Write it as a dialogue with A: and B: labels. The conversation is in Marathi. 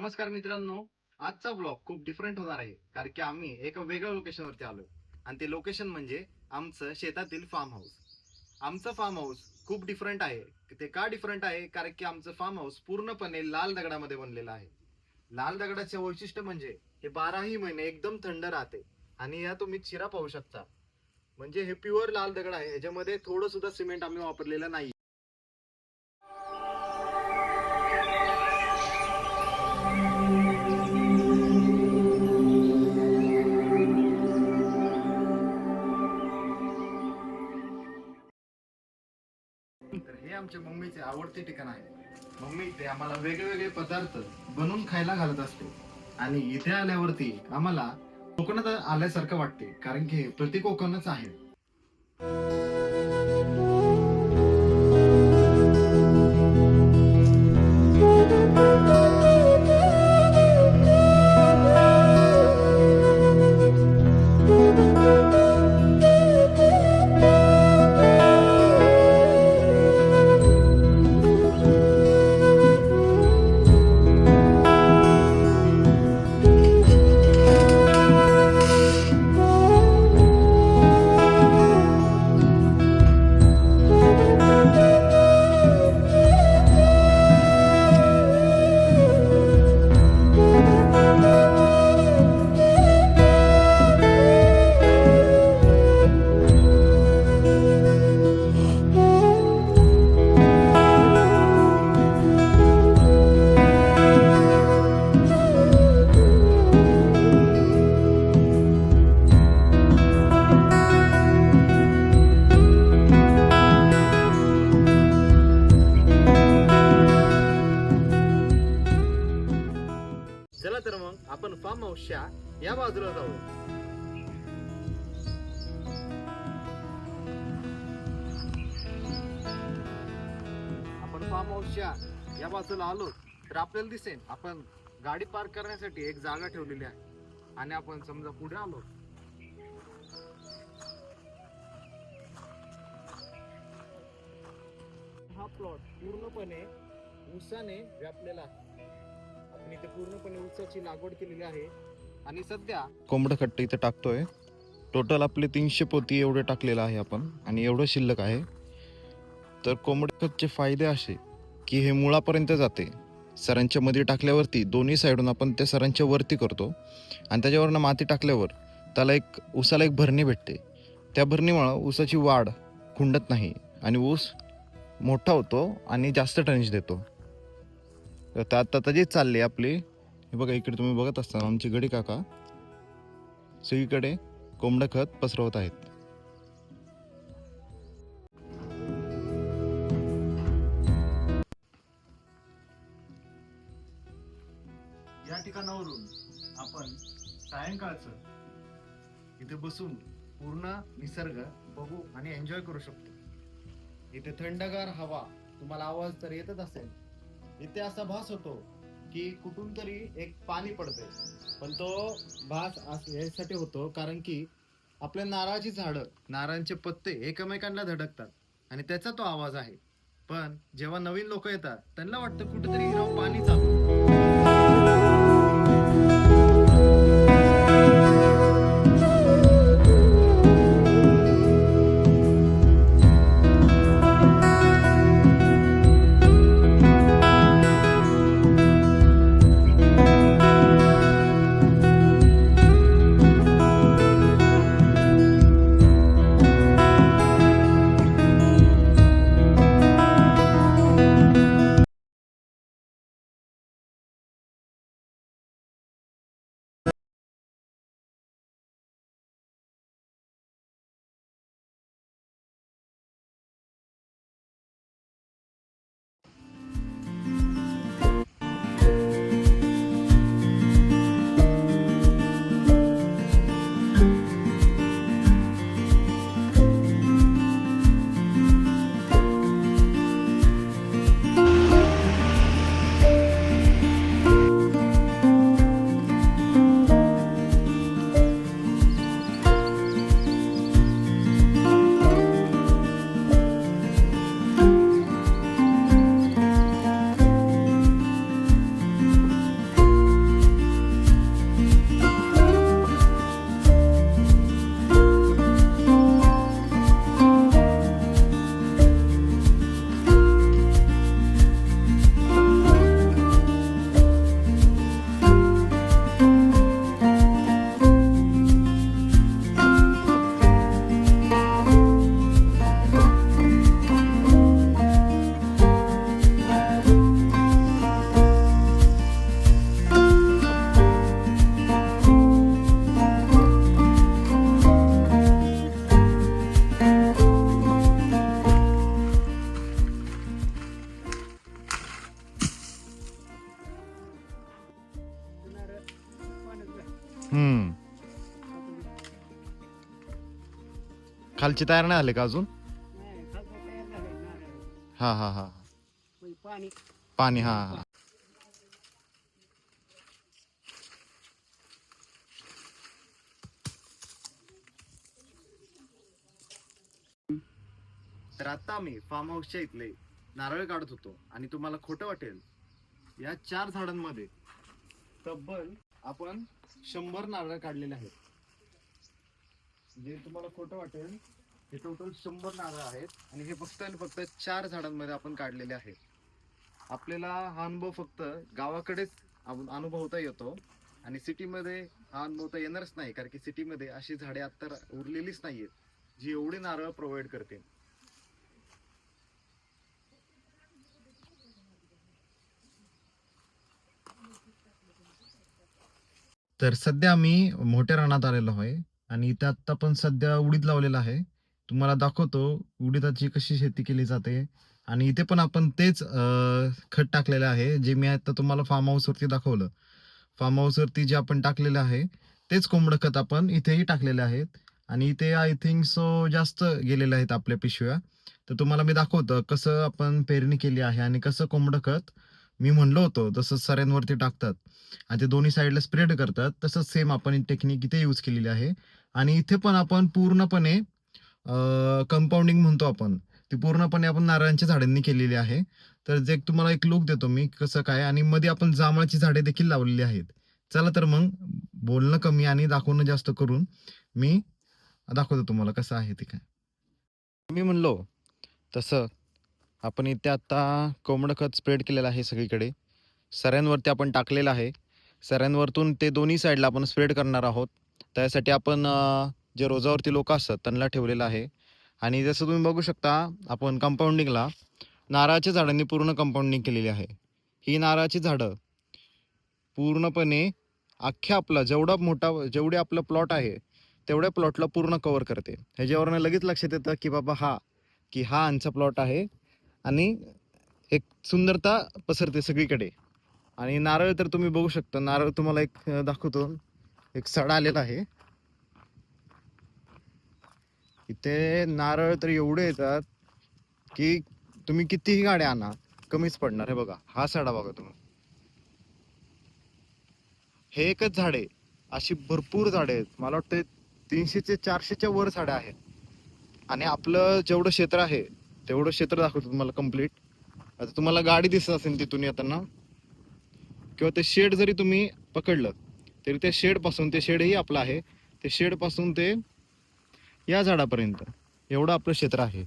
A: नमस्कार मित्रांनो. आजचा ब्लॉग खूप डिफरंट होणार आहे कारण की आम्ही एका वेगळ्या लोकेशनवरती आलोय आणि ते लोकेशन म्हणजे आमचं शेतातील फार्म हाऊस. आमचं फार्म हाऊस खूप डिफरंट आहे. ते का डिफरंट आहे कारण की आमचं फार्म हाऊस पूर्णपणे लाल दगडामध्ये बनलेलं आहे. लाल दगडाचे वैशिष्ट्य म्हणजे हे 12ही महिने एकदम थंड राहते आणि या तुम्ही चिरा पाहू शकता. म्हणजे हे प्युअर लाल दगड आहे. याच्यामध्ये थोडं सुद्धा सिमेंट आम्ही वापरलेलं नाही. तर हे आमच्या मम्मीचे आवडते ठिकाण आहे. मम्मी इथे आम्हाला वेगवेगळे पदार्थ बनवून खायला घालत असते आणि इथे आल्यावरती आम्हाला कोकणात आल्यासारखं वाटते कारण की हे प्रति कोकणच आहे. चला तर मग आपण फार्म हाऊसच्या या बाजूला जाऊ. आपण फार्म हाऊसच्या या बाजूला आलो तर आपल्याला दिसेल आपण गाडी पार्क करण्यासाठी एक जागा ठेवलेली आहे आणि आपण समजा पुढे आलो. हा प्लॉट पूर्णपणे ऊसाने व्यापलेला आहे. आपण इथे पूर्णपणे ऊसाची लागवड केलेली आहे आणि सध्या
B: कोंबडं खट्ट इथे टाकतोय. टोटल आपले 300 पोती एवढे टाकलेलं आहे आपण आणि एवढं शिल्लक आहे. तर कोंबडं खतचे फायदे असे की हे मुळापर्यंत जाते. सरांच्या मध्ये टाकल्यावरती दोन्ही साईडून आपण त्या सरांच्या वरती करतो आणि त्याच्यावरनं माती टाकल्यावर त्याला ऊसाला एक भरणी भेटते. त्या भरणीमुळं ऊसाची वाढ खुंडत नाही आणि ऊस मोठा होतो आणि जास्त टनेज देतो. तर आता त्याचीच चालली आपली. हे बघा इकडे तुम्ही बघत असताना आमचे गडी काका सगळीकडे कोंबडं खत पसरवत आहेत.
A: या ठिकाणावरून आपण सायंकाळचं इथे बसून पूर्ण निसर्ग बघू आणि एन्जॉय करू शकतो. इथे थंडगार हवा, तुम्हाला आवाज तर येतच असेल. इथे असा भास होतो की कुठून तरी एक पाणी पडते, पण तो भास यासाठी होतो कारण की आपल्या नारळाची झाडं, नारळांचे पत्ते एकमेकांना धडकतात आणि त्याचा तो आवाज आहे. पण जेव्हा नवीन लोक येतात त्यांना वाटतं कुठेतरी पाणी चालू.
B: हम्म. खालची तयार नाही झाले का अजून?
C: नाही, खालचं तयार झालंय नारळ.
B: हा हा हा.
C: म्हणजे पाणी
B: पाणी, हा हा. तर आता आम्ही फार्म हाऊसच्या इथले नारळ काढत होतो आणि तुम्हाला खोटं वाटेल, या 4 झाडांमध्ये तब्बल आपण 100 नारळ काढलेले आहेत. जे तुम्हाला खोटं वाटेल, हे टोटल 100 नारळ आहेत आणि हे फक्त आणि फक्त 4 झाडांमध्ये आपण काढलेले आहेत. आपल्याला हा अनुभव फक्त गावाकडेच अनुभवता येतो आणि सिटीमध्ये हा अनुभवता येणारच नाही, कारण की सिटीमध्ये अशी झाडे आता उरलेलीच नाहीयेत जी एवढे नारळ प्रोव्हाइड करते. तर सध्या आम्ही मोठ्या रानात आलेलो आहे आणि इथे आता पण सध्या उडीद लावलेला आहे. तुम्हाला दाखवतो उडीदाची कशी शेती केली जाते. आणि इथे पण आपण तेच खत टाकलेलं आहे, जे मी आता तुम्हाला फार्म हाऊस वरती दाखवलं. फार्म हाऊस वरती जे आपण टाकलेलं आहे तेच कोंबडं खत आपण इथेही टाकलेले आहेत. आणि इथे आय थिंक सो जास्त गेलेले आहेत आपल्या पिशव्या. तर तुम्हाला मी दाखवतो कसं आपण पेरणी केली आहे आणि कसं कोंबडं खत मी म्हणलो होतो तसं सऱ्यांवरती टाकतात आणि ते दोन्ही साईडला स्प्रेड करतात. तसंच सेम आपण टेक्निक इथे यूज केलेली आहे. आणि इथे पण आपण पूर्णपणे कंपाऊंडिंग म्हणतो आपण, ती पूर्णपणे आपण नारळांच्या झाडांनी केलेली आहे. तर जे तुम्हाला एक लुक देतो मी कसं काय, आणि मध्ये आपण जांभळाची झाडे देखील लावलेली आहेत. चला तर मग बोलणं कमी आणि दाखवणं जास्त करून मी दाखवतो तुम्हाला कसं आहे ते काय. मी म्हणलो तसं आपण इथे आता कोंबडं खत स्प्रेड केलेलं आहे सगळीकडे. सऱ्यांवरती आपण टाकलेलं आहे. सऱ्यांवरतून ते दोन्ही साईडला आपण स्प्रेड करणार आहोत. त्यासाठी आपण जे रोजावरती लोक असतात त्यांना ठेवलेलं आहे. आणि जसं तुम्ही बघू शकता आपण कंपाऊंडिंगला नारळाच्या झाडांनी पूर्ण कंपाऊंडिंग केलेली आहे. ही नारळाची झाडं पूर्णपणे अख्ख्या आपला जेवढे आपलं प्लॉट आहे तेवढ्या प्लॉटला पूर्ण कव्हर करते. ह्याच्यावरनं लगेच लक्षात येतं की बाबा हा आमचा प्लॉट आहे आणि एक सुंदरता पसरते सगळीकडे. आणि नारळ तर तुम्ही बघू शकता, नारळ तुम्हाला एक दाखवतो, एक सडा आलेला आहे इथे. नारळ तर एवढे येतात की तुम्ही कितीही गाड्या आणा कमीच पडणार. हे बघा, हा सडा बघा तुम्ही. हे एकच झाड आहे, अशी भरपूर झाडे आहेत. मला वाटतं 300 ते 400च्या वर झाडं आहेत. आणि आपलं जेवढं क्षेत्र आहे तेवढं क्षेत्र दाखवतो तुम्हाला कम्प्लीट. आता तुम्हाला गाडी दिसत असेल तिथून येताना, किंवा ते शेड जरी तुम्ही पकडलं तरी त्या शेड पासून, ते शेडही आपलं आहे, ते शेड पासून ते या झाडापर्यंत एवढं आपलं क्षेत्र आहे.